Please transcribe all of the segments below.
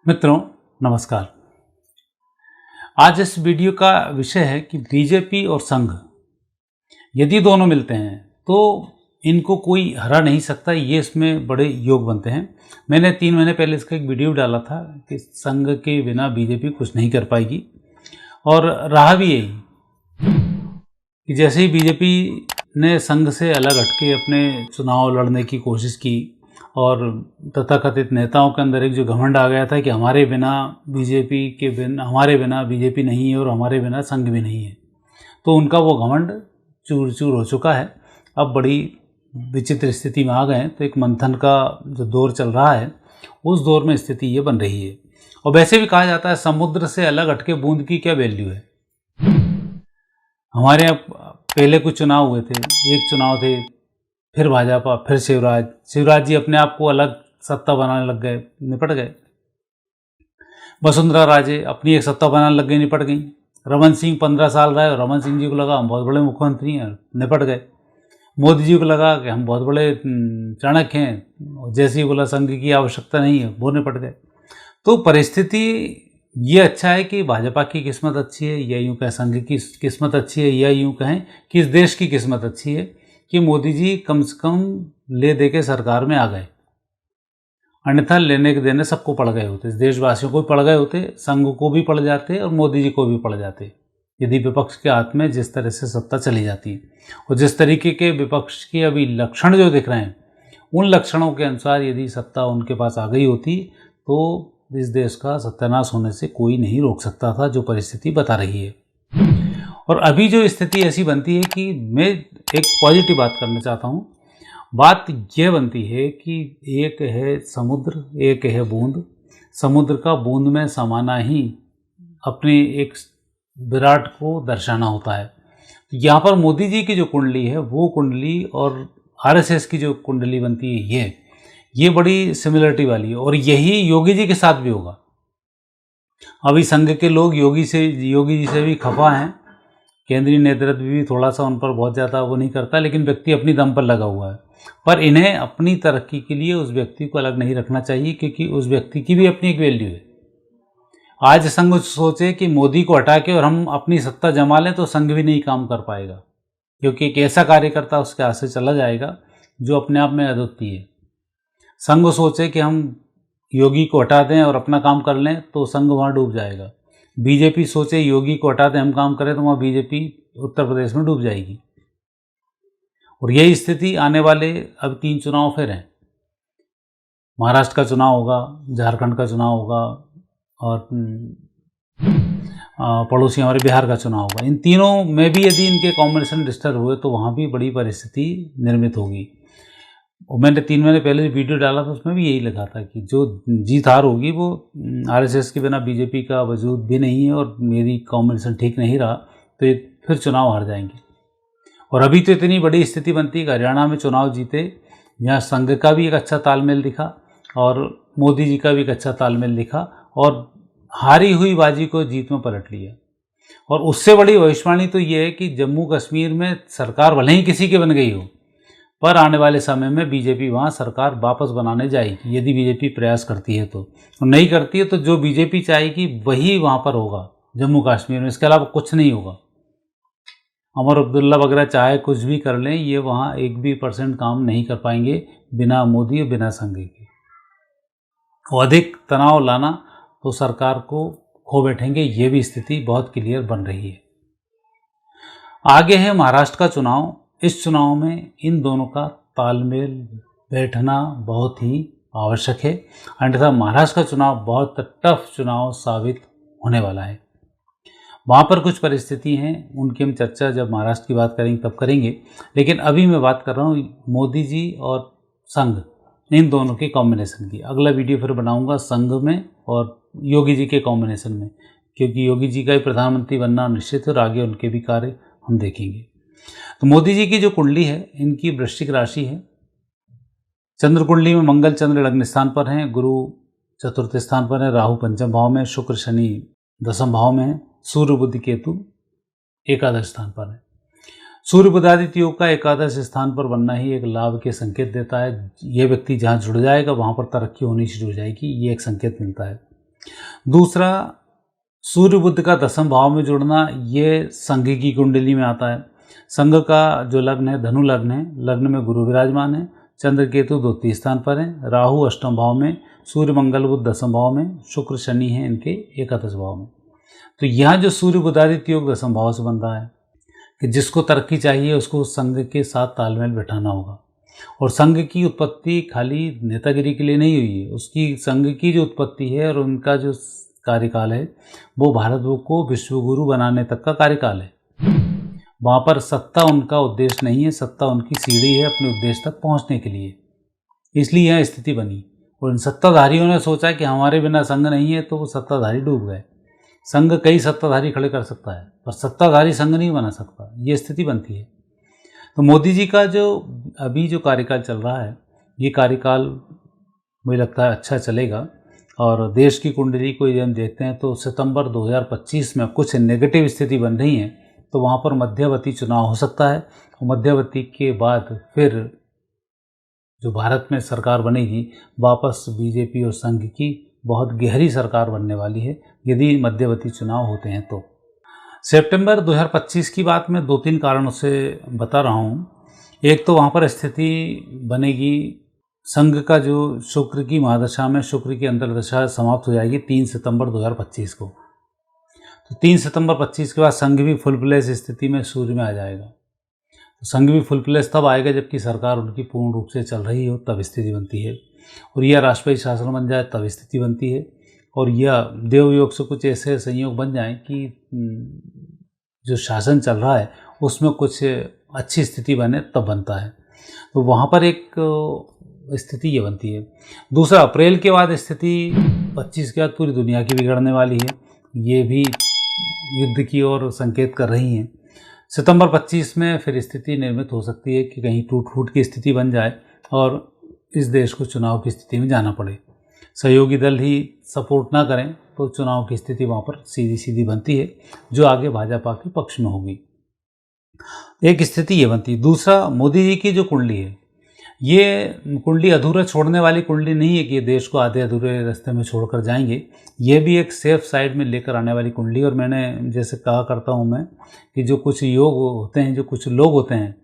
मित्रों नमस्कार। आज इस वीडियो का विषय है कि बीजेपी और संघ यदि दोनों मिलते हैं तो इनको कोई हरा नहीं सकता, ये इसमें बड़े योग बनते हैं। मैंने 3 महीने पहले इसका एक वीडियो डाला था कि संघ के बिना बीजेपी कुछ नहीं कर पाएगी, और रहा भी यही कि जैसे ही बीजेपी ने संघ से अलग हटके अपने चुनाव लड़ने की कोशिश की और तथाकथित नेताओं के अंदर एक जो घमंड आ गया था कि हमारे बिना बीजेपी नहीं है और हमारे बिना संघ भी नहीं है, तो उनका वो घमंड चूर चूर हो चुका है। अब बड़ी विचित्र स्थिति में आ गए हैं। तो एक मंथन का जो दौर चल रहा है उस दौर में स्थिति ये बन रही है। और वैसे भी कहा जाता है समुद्र से अलग हटके बूंद की क्या वैल्यू है। हमारे यहाँ पहले कुछ चुनाव हुए थे, एक चुनाव थे, फिर भाजपा, फिर शिवराज जी अपने आप को अलग सत्ता बनाने लग गए, निपट गए। वसुंधरा राजे अपनी एक सत्ता बनाने लग गई, निपट गई। रमन सिंह 15 साल रहे और रमन सिंह जी को लगा हम बहुत बड़े मुख्यमंत्री हैं, निपट गए। मोदी जी को लगा कि हम बहुत बड़े चाणक्य हैं, जैसे ही बोला संघ की आवश्यकता नहीं है, वो निपट गए। तो परिस्थिति ये अच्छा है कि भाजपा की किस्मत अच्छी है, या यूँ कहें संघ की किस्मत अच्छी है, या यूँ कहें कि इस देश की किस्मत अच्छी है कि मोदी जी कम से कम ले दे के सरकार में आ गए। अन्यथा लेने के देने सबको पड़ गए होते, देशवासियों को भी पड़ गए होते, संघ को भी पड़ जाते और मोदी जी को भी पड़ जाते, यदि विपक्ष के हाथ में जिस तरह से सत्ता चली जाती है। और जिस तरीके के विपक्ष के अभी लक्षण जो दिख रहे हैं, उन लक्षणों के अनुसार यदि सत्ता उनके पास आ गई होती तो इस देश का सत्यानाश होने से कोई नहीं रोक सकता था, जो परिस्थिति बता रही है। और अभी जो स्थिति ऐसी बनती है कि मैं एक पॉजिटिव बात करना चाहता हूँ। बात यह बनती है कि एक है समुद्र, एक है बूंद। समुद्र का बूंद में समाना ही अपने एक विराट को दर्शाना होता है। तो यहाँ पर मोदी जी की जो कुंडली है वो कुंडली और आरएसएस की जो कुंडली बनती है ये बड़ी सिमिलरिटी वाली है, और यही योगी जी के साथ भी होगा। अभी संघ के लोग योगी जी से भी खफा हैं। केंद्रीय नेतृत्व भी थोड़ा सा उन पर बहुत ज़्यादा वो नहीं करता, लेकिन व्यक्ति अपनी दम पर लगा हुआ है। पर इन्हें अपनी तरक्की के लिए उस व्यक्ति को अलग नहीं रखना चाहिए, क्योंकि उस व्यक्ति की भी अपनी एक वैल्यू है। आज संघ सोचे कि मोदी को हटा के और हम अपनी सत्ता जमा लें तो संघ भी नहीं काम कर पाएगा, क्योंकि एक ऐसा कार्यकर्ता उसके हाथ से चला जाएगा जो अपने आप में अद्वितीय है। संघ सोचे कि हम योगी को हटा दें और अपना काम कर लें तो संघ वहाँ डूब जाएगा। बीजेपी सोचे योगी को हटा दें हम काम करें तो वहाँ बीजेपी उत्तर प्रदेश में डूब जाएगी। और यही स्थिति आने वाले अब 3 चुनाव फिर हैं। महाराष्ट्र का चुनाव होगा, झारखंड का चुनाव होगा और पड़ोसी हमारे बिहार का चुनाव होगा। इन तीनों में भी यदि इनके कॉम्बिनेशन डिस्टर्ब हुए तो वहाँ भी बड़ी परिस्थिति निर्मित होगी। और मैंने 3 महीने पहले वीडियो डाला था, उसमें भी यही लिखा था कि जो जीत हार होगी वो आरएसएस के बिना बीजेपी का वजूद भी नहीं है, और मेरी कॉम्बिनेशन ठीक नहीं रहा तो ये फिर चुनाव हार जाएंगे। और अभी तो इतनी बड़ी स्थिति बनती है कि हरियाणा में चुनाव जीते, यहाँ संघ का भी एक अच्छा तालमेल दिखा और मोदी जी का भी एक अच्छा तालमेल दिखा, और हारी हुई बाजी को जीत में पलट लिया। और उससे बड़ी भविष्यवाणी तो ये है कि जम्मू कश्मीर में सरकार भले ही किसी की बन गई हो, पर आने वाले समय में बीजेपी वहाँ सरकार वापस बनाने जाएगी, यदि बीजेपी प्रयास करती है तो। नहीं करती है तो जो बीजेपी चाहेगी वही वहाँ पर होगा जम्मू कश्मीर में, इसके अलावा कुछ नहीं होगा। उमर अब्दुल्ला वगैरह चाहे कुछ भी कर लें, ये वहाँ 1 भी % काम नहीं कर पाएंगे बिना मोदी और बिना संघ के। और अधिक तनाव लाना तो सरकार को खो बैठेंगे, ये भी स्थिति बहुत क्लियर बन रही है। आगे है महाराष्ट्र का चुनाव। इस चुनाव में इन दोनों का तालमेल बैठना बहुत ही आवश्यक है, अन्यथा महाराष्ट्र का चुनाव बहुत टफ चुनाव साबित होने वाला है। वहाँ पर कुछ परिस्थिति हैं, उनकी हम चर्चा जब महाराष्ट्र की बात करेंगे तब करेंगे, लेकिन अभी मैं बात कर रहा हूँ मोदी जी और संघ, इन दोनों के कॉम्बिनेशन की। अगला वीडियो फिर बनाऊँगा संघ में और योगी जी के कॉम्बिनेशन में, क्योंकि योगी जी का ही प्रधानमंत्री बनना निश्चित है और आगे उनके भी कार्य हम देखेंगे। तो मोदी जी की जो कुंडली है, इनकी वृश्चिक राशि है। चंद्र कुंडली में मंगल चंद्र लग्न स्थान पर हैं, गुरु चतुर्थ स्थान पर है, राहु पंचम भाव में, शुक्र शनि 10वें भाव में है, सूर्य बुध केतु एकादश स्थान पर है। सूर्य बुधादित्य योग का एकादश स्थान पर बनना ही एक लाभ के संकेत देता है। यह व्यक्ति जहाँ जुड़ जाएगा वहाँ पर तरक्की होनी शुरू हो जाएगी, ये एक संकेत मिलता है। दूसरा, सूर्य बुध का 10वें भाव में जुड़ना, ये संघ की कुंडली में आता है। संघ का जो लग्न है धनु लग्न है, लग्न में गुरु विराजमान है, चंद्र केतु द्वितीय स्थान पर है, राहु अष्टम भाव में, सूर्य मंगल बुध 10वें भाव में, शुक्र शनि है इनके एकादश भाव में। तो यहाँ जो सूर्य बुधादित्य योग 10वें भाव से बन रहा है कि जिसको तरक्की चाहिए उसको संघ के साथ तालमेल बैठाना होगा। और संघ की उत्पत्ति खाली नेतागिरी के लिए नहीं हुई है, उसकी संघ की जो उत्पत्ति है और उनका जो कार्यकाल है वो भारत को विश्वगुरु बनाने तक का कार्यकाल है। वहाँ पर सत्ता उनका उद्देश्य नहीं है, सत्ता उनकी सीढ़ी है अपने उद्देश्य तक पहुँचने के लिए, इसलिए यह स्थिति बनी। और इन सत्ताधारियों ने सोचा कि हमारे बिना संघ नहीं है, तो वो सत्ताधारी डूब गए। संघ कई सत्ताधारी खड़े कर सकता है पर सत्ताधारी संघ नहीं बना सकता, ये स्थिति बनती है। तो मोदी जी का जो अभी जो कार्यकाल चल रहा है, ये कार्यकाल मुझे लगता है अच्छा चलेगा। और देश की कुंडली को यदि हम देखते हैं तो सितंबर 2025 में कुछ नेगेटिव स्थिति बन रही है, तो वहाँ पर मध्यवर्ती चुनाव हो सकता है। और मध्यवर्ती के बाद फिर जो भारत में सरकार बनेगी, वापस बीजेपी और संघ की बहुत गहरी सरकार बनने वाली है यदि मध्यवर्ती चुनाव होते हैं तो। सितंबर 2025 की बात मैं 2-3 कारणों से बता रहा हूँ। एक तो वहाँ पर स्थिति बनेगी, संघ का जो शुक्र की महादशा में शुक्र की अंतर्दशा समाप्त हो जाएगी 3 सितंबर 2025 को। तो 3 सितंबर 25 के बाद संघ भी फुल प्लेस स्थिति में सूर्य में आ जाएगा। तो संघ भी फुल प्लेस तब आएगा जबकि सरकार उनकी पूर्ण रूप से चल रही हो, तब स्थिति बनती है। और यह राष्ट्रपति शासन बन जाए तब स्थिति बनती है। और यह देवयोग से कुछ ऐसे संयोग बन जाएं कि जो शासन चल रहा है उसमें कुछ अच्छी स्थिति बने तब बनता है। तो वहाँ पर एक स्थिति ये बनती है। दूसरा, अप्रैल के बाद स्थिति 25 के बाद पूरी दुनिया की बिगड़ने वाली है, ये भी युद्ध की ओर संकेत कर रही हैं। सितंबर 25 में फिर स्थिति निर्मित हो सकती है कि कहीं टूट फूट की स्थिति बन जाए और इस देश को चुनाव की स्थिति में जाना पड़े। सहयोगी दल ही सपोर्ट ना करें तो चुनाव की स्थिति वहाँ पर सीधी सीधी बनती है, जो आगे भाजपा के पक्ष में होगी। एक स्थिति ये बनती है। दूसरा, मोदी जी की जो कुंडली है, ये कुंडली अधूरा छोड़ने वाली कुंडली नहीं है कि ये देश को आधे अधूरे रास्ते में छोड़कर जाएंगे। ये भी एक सेफ साइड में लेकर आने वाली कुंडली। और मैंने जैसे कहा करता हूँ मैं कि जो कुछ योग होते हैं, जो कुछ लोग होते हैं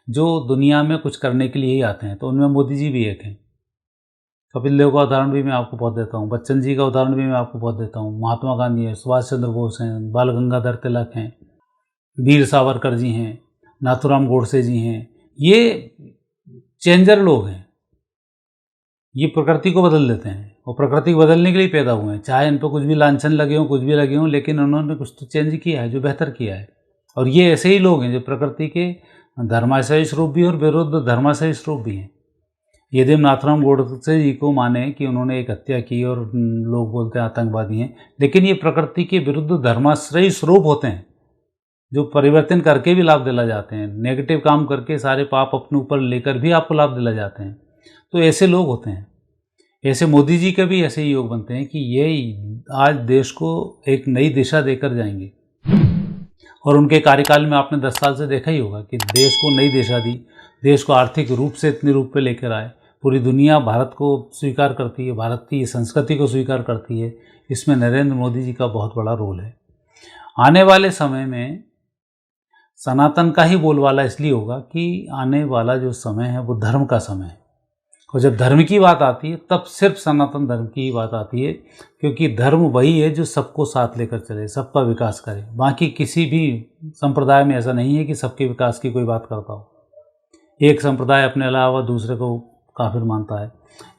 जो दुनिया में कुछ करने के लिए ही आते हैं, तो उनमें मोदी जी भी एक हैं। कपिल देव का उदाहरण भी मैं आपको बहुत देता हूँ, बच्चन जी का उदाहरण भी मैं आपको बहुत देता हूँ, महात्मा गांधी है, सुभाष चंद्र बोस हैं, बाल गंगाधर तिलक हैं, वीर सावरकर जी हैं, नाथूराम गोडसे जी हैं। ये चेंजर लोग हैं, ये प्रकृति को बदल देते हैं और प्रकृति को बदलने के लिए पैदा हुए हैं। चाहे इन पर कुछ भी लांछन लगे हों, कुछ भी लगे हों, लेकिन उन्होंने कुछ तो चेंज किया है जो बेहतर किया है। और ये ऐसे ही लोग हैं जो प्रकृति के धर्माशय स्वरूप भी और विरुद्ध धर्माशय स्वरूप भी हैं। यदि हम नाथूराम गोडसे जी को माने कि उन्होंने एक हत्या की और लोग बोलते हैं आतंकवादी हैं, लेकिन ये प्रकृति के विरुद्ध धर्माश्रयी स्वरूप होते हैं जो परिवर्तन करके भी लाभ दिला जाते हैं। नेगेटिव काम करके सारे पाप अपने ऊपर लेकर भी आपको लाभ दिला जाते हैं। तो ऐसे लोग होते हैं। ऐसे मोदी जी के भी ऐसे ही योग बनते हैं कि ये आज देश को एक नई दिशा देकर जाएंगे। और उनके कार्यकाल में आपने 10 साल से देखा ही होगा कि देश को नई दिशा दी, देश को आर्थिक रूप से इतने रूप पे लेकर आए। पूरी दुनिया भारत को स्वीकार करती है, भारत की संस्कृति को स्वीकार करती है। इसमें नरेंद्र मोदी जी का बहुत बड़ा रोल है। आने वाले समय में सनातन का ही बोलबाला इसलिए होगा कि आने वाला जो समय है वो धर्म का समय है। और जब धर्म की बात आती है तब सिर्फ सनातन धर्म की ही बात आती है, क्योंकि धर्म वही है जो सबको साथ लेकर चले, सबका विकास करे। बाकी किसी भी संप्रदाय में ऐसा नहीं है कि सबके विकास की कोई बात करता हो। एक संप्रदाय अपने अलावा दूसरे को काफिर मानता है,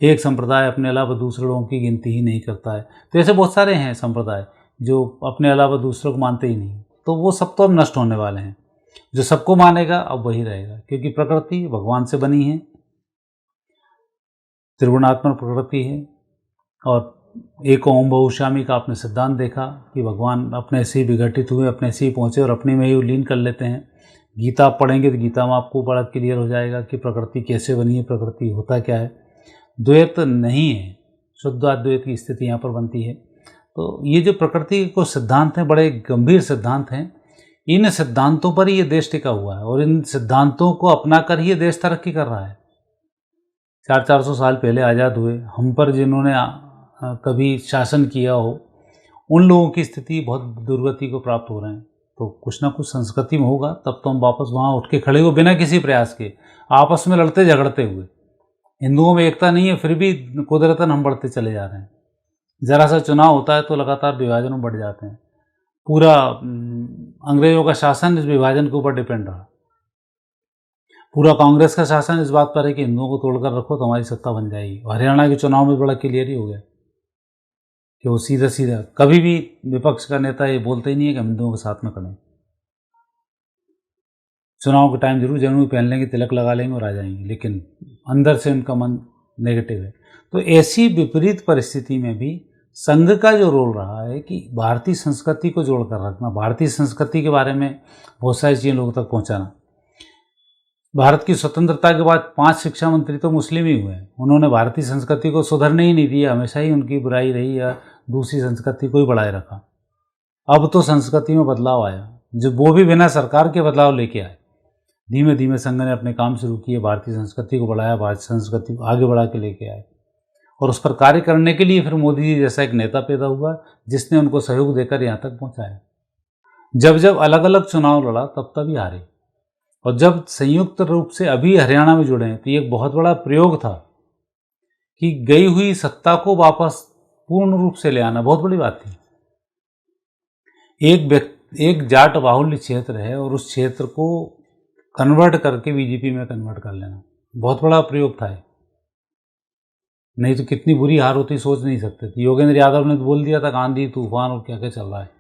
एक संप्रदाय अपने अलावा दूसरे लोगों की गिनती ही नहीं करता है। तो ऐसे बहुत सारे हैं संप्रदाय जो अपने अलावा दूसरों को मानते ही नहीं। तो वो सब तो अब नष्ट होने वाले हैं। जो सबको मानेगा अब वही रहेगा, क्योंकि प्रकृति भगवान से बनी है, त्रिगुणात्मक प्रकृति है। और एक ओम बहुश्यामी का आपने सिद्धांत देखा कि भगवान अपने से ही विघटित हुए, अपने से ही पहुँचे और अपने में ही लीन कर लेते हैं। गीता आप पढ़ेंगे तो गीता में आपको बड़ा क्लियर हो जाएगा कि प्रकृति कैसे बनी है, प्रकृति होता क्या है। द्वैत नहीं है, शुद्ध अद्वैत की स्थिति यहाँ पर बनती है। तो ये जो प्रकृति को सिद्धांत हैं, बड़े गंभीर सिद्धांत हैं। इन सिद्धांतों पर ही ये देश टिका हुआ है और इन सिद्धांतों को अपनाकर ही ये देश तरक्की कर रहा है। 400-400 साल पहले आज़ाद हुए, हम पर जिन्होंने कभी शासन किया हो, उन लोगों की स्थिति बहुत दुर्गति को प्राप्त हो रहे हैं। तो कुछ ना कुछ संस्कृति में होगा, तब तो हम वापस वहाँ उठ के खड़े हुए बिना किसी प्रयास के, आपस में लड़ते झगड़ते हुए। हिंदुओं में एकता नहीं है, फिर भी कुदरतन हम बढ़ते चले जा रहे हैं। ज़रा सा चुनाव होता है तो लगातार विभाजन बढ़ जाते हैं। पूरा अंग्रेजों का शासन इस विभाजन के ऊपर डिपेंड रहा। पूरा कांग्रेस का शासन इस बात पर है कि हिंदुओं को तोड़कर रखो तो हमारी सत्ता बन जाएगी। हरियाणा के चुनाव में बड़ा क्लियर ही हो गया कि वो सीधा सीधा, कभी भी विपक्ष का नेता ये बोलते ही नहीं है कि हम हिंदुओं के साथ में खड़े। चुनाव के टाइम जरूर जनेऊ पहन लेंगे, तिलक लगा लेंगे और आ जाएंगे, लेकिन अंदर से उनका मन नेगेटिव है। तो ऐसी विपरीत परिस्थिति में भी संघ का जो रोल रहा है कि भारतीय संस्कृति को जोड़कर रखना, भारतीय संस्कृति के बारे में बहुत सारी चीज़ें लोगों तक पहुंचाना। भारत की स्वतंत्रता के बाद 5 शिक्षा मंत्री तो मुस्लिम ही हुए हैं। उन्होंने भारतीय संस्कृति को सुधरने ही नहीं दिया, हमेशा ही उनकी बुराई रही या दूसरी संस्कृति को ही बढ़ाए रखा। अब तो संस्कृति में बदलाव आया, जो वो भी बिना सरकार के बदलाव लेके आए। धीमे धीमे संघ ने अपने काम शुरू किए, भारतीय संस्कृति को बढ़ाया, भारतीय संस्कृति को आगे बढ़ा के लेके आए, और उस पर कार्य करने के लिए फिर मोदी जी जैसा एक नेता पैदा हुआ जिसने उनको सहयोग देकर यहाँ तक पहुँचाया। जब जब अलग अलग चुनाव लड़ा तब तभी हारे, और जब संयुक्त रूप से अभी हरियाणा में जुड़े हैं तो ये एक बहुत बड़ा प्रयोग था कि गई हुई सत्ता को वापस पूर्ण रूप से ले आना बहुत बड़ी बात थी। एक जाट बाहुल्य क्षेत्र है और उस क्षेत्र को कन्वर्ट करके बीजेपी में कन्वर्ट कर लेना बहुत बड़ा प्रयोग था। नहीं तो कितनी बुरी हार होती सोच नहीं सकते थे। योगेंद्र यादव ने तो बोल दिया था आंधी तूफान और क्या क्या चल रहा है,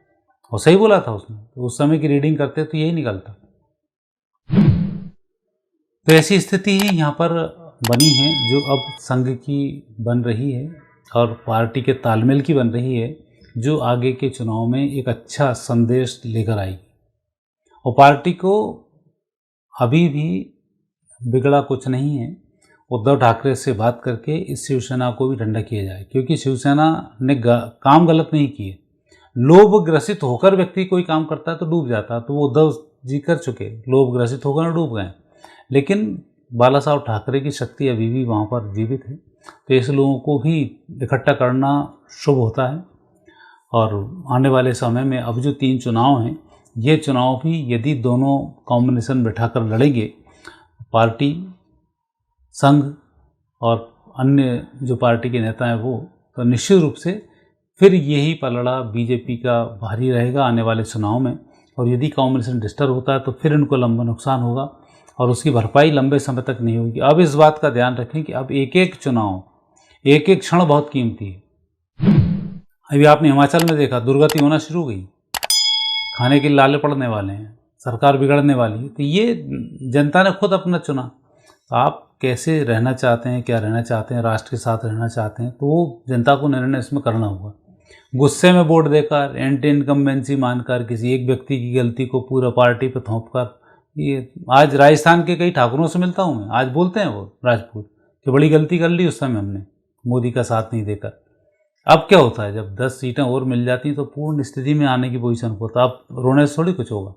और सही बोला था उसने। तो उस समय की रीडिंग करते तो यही निकलता। तो ऐसी स्थिति ही यहाँ पर बनी है जो अब संघ की बन रही है और पार्टी के तालमेल की बन रही है, जो आगे के चुनाव में एक अच्छा संदेश लेकर आएगी। और पार्टी को अभी भी बिगड़ा कुछ नहीं है। उद्धव ठाकरे से बात करके इस शिवसेना को भी ठंडा किया जाए, क्योंकि शिवसेना ने काम गलत नहीं किए। लोभ ग्रसित होकर व्यक्ति कोई काम करता है तो डूब जाता है, तो वो उद्धव जी कर चुके, लोभ ग्रसित होकर डूब गए। लेकिन बाला साहब ठाकरे की शक्ति अभी भी वहाँ पर जीवित है, तो ऐसे लोगों को भी इकट्ठा करना शुभ होता है। और आने वाले समय में अब जो 3 चुनाव हैं, ये चुनाव भी यदि दोनों कॉम्बिनेशन बैठाकर लड़ेंगे, पार्टी, संघ और अन्य जो पार्टी के नेता हैं वो, तो निश्चित रूप से फिर यही पलड़ा बीजेपी का भारी रहेगा आने वाले चुनाव में। और यदि कॉम्बिनेशन डिस्टर्ब होता है तो फिर इनको लंबा नुकसान होगा और उसकी भरपाई लंबे समय तक नहीं होगी। अब इस बात का ध्यान रखें कि अब एक एक चुनाव, एक एक क्षण बहुत कीमती है। अभी आपने हिमाचल में देखा, दुर्गति होना शुरू हो गई, खाने के लाले पड़ने वाले हैं, सरकार बिगड़ने वाली है। तो ये जनता ने खुद अपना चुना। तो आप कैसे रहना चाहते हैं, क्या रहना चाहते हैं, राष्ट्र के साथ रहना चाहते हैं, तो वो जनता को निर्णय इसमें करना होगा। गुस्से में वोट देकर, एंटी इनकम्बेंसी मानकर, किसी एक व्यक्ति की गलती को पूरा पार्टी पर थोप कर, ये आज राजस्थान के कई ठाकुरों से मिलता हूँ मैं, आज बोलते हैं वो राजपूत कि बड़ी गलती कर ली उस समय हमने मोदी का साथ नहीं देकर। अब क्या होता है, जब 10 सीटें और मिल जाती हैं तो पूर्ण स्थिति में आने की पोजीशन को, तो अब रोने से थोड़ी कुछ होगा।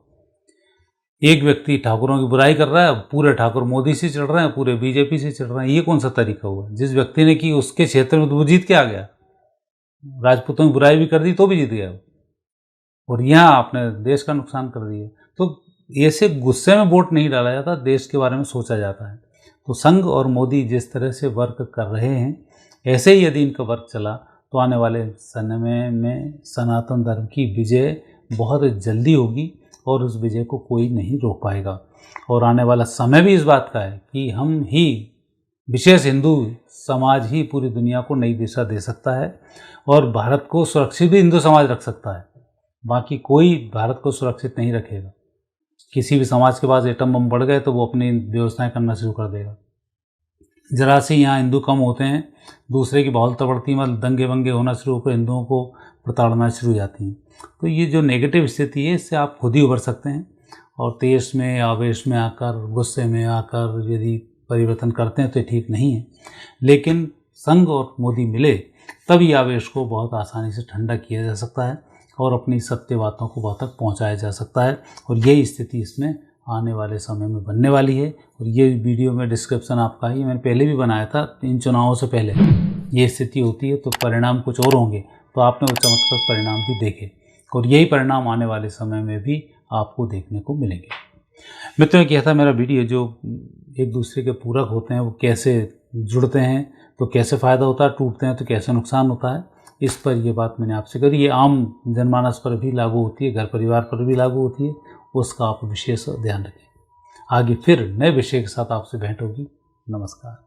एक व्यक्ति ठाकुरों की बुराई कर रहा है, पूरे ठाकुर मोदी से चढ़ रहे हैं, पूरे बीजेपी से चढ़ रहे हैं, ये कौन सा तरीका हुआ? जिस व्यक्ति ने की उसके क्षेत्र में तो वो जीत के आ गया, राजपूतों की बुराई भी कर दी तो भी जीत गया, और यहाँ आपने देश का नुकसान कर दिया। तो ऐसे गुस्से में वोट नहीं डाला जाता, देश के बारे में सोचा जाता है। तो संघ और मोदी जिस तरह से वर्क कर रहे हैं, ऐसे ही यदि इनका वर्क चला तो आने वाले समय में सनातन धर्म की विजय बहुत जल्दी होगी और उस विजय को कोई नहीं रोक पाएगा। और आने वाला समय भी इस बात का है कि हम ही, विशेष हिंदू समाज ही पूरी दुनिया को नई दिशा दे सकता है और भारत को सुरक्षित भी हिंदू समाज रख सकता है। बाकी कोई भारत को सुरक्षित नहीं रखेगा। किसी भी समाज के पास एटम बम बढ़ गए तो वो अपनी व्यवस्थाएं करना शुरू कर देगा। जरा से यहाँ हिंदू कम होते हैं, दूसरे की बाहुलता बढ़ती, मतलब दंगे वंगे होना शुरू होकर हिंदुओं को प्रताड़ना शुरू हो जाती हैं। तो ये जो नेगेटिव स्थिति है, इससे आप खुद ही उभर सकते हैं। और तेज में, आवेश में आकर, गुस्से में आकर यदि परिवर्तन करते हैं तो ठीक नहीं है। लेकिन संघ और मोदी मिले तभी आवेश को बहुत आसानी से ठंडा किया जा सकता है और अपनी सत्य बातों को वहाँ तक पहुँचाया जा सकता है। और यही स्थिति इसमें आने वाले समय में बनने वाली है। और ये वीडियो में डिस्क्रिप्शन आपका है, ये मैंने पहले भी बनाया था, इन चुनावों से पहले ये स्थिति होती है तो परिणाम कुछ और होंगे। तो आपने वो चमत्कृत परिणाम भी देखे और यही परिणाम आने वाले समय में भी आपको देखने को मिलेंगे। मित्रों, ये था मेरा वीडियो जो एक दूसरे के पूरक होते हैं वो कैसे जुड़ते हैं तो कैसे फ़ायदा होता है, टूटते हैं तो कैसे नुकसान होता है, इस पर ये बात मैंने आपसे करी। ये आम जनमानस पर भी लागू होती है, घर परिवार पर भी लागू होती है, उसका आप विशेष ध्यान रखें। आगे फिर नए विषय के साथ आपसे भेंट होगी। नमस्कार।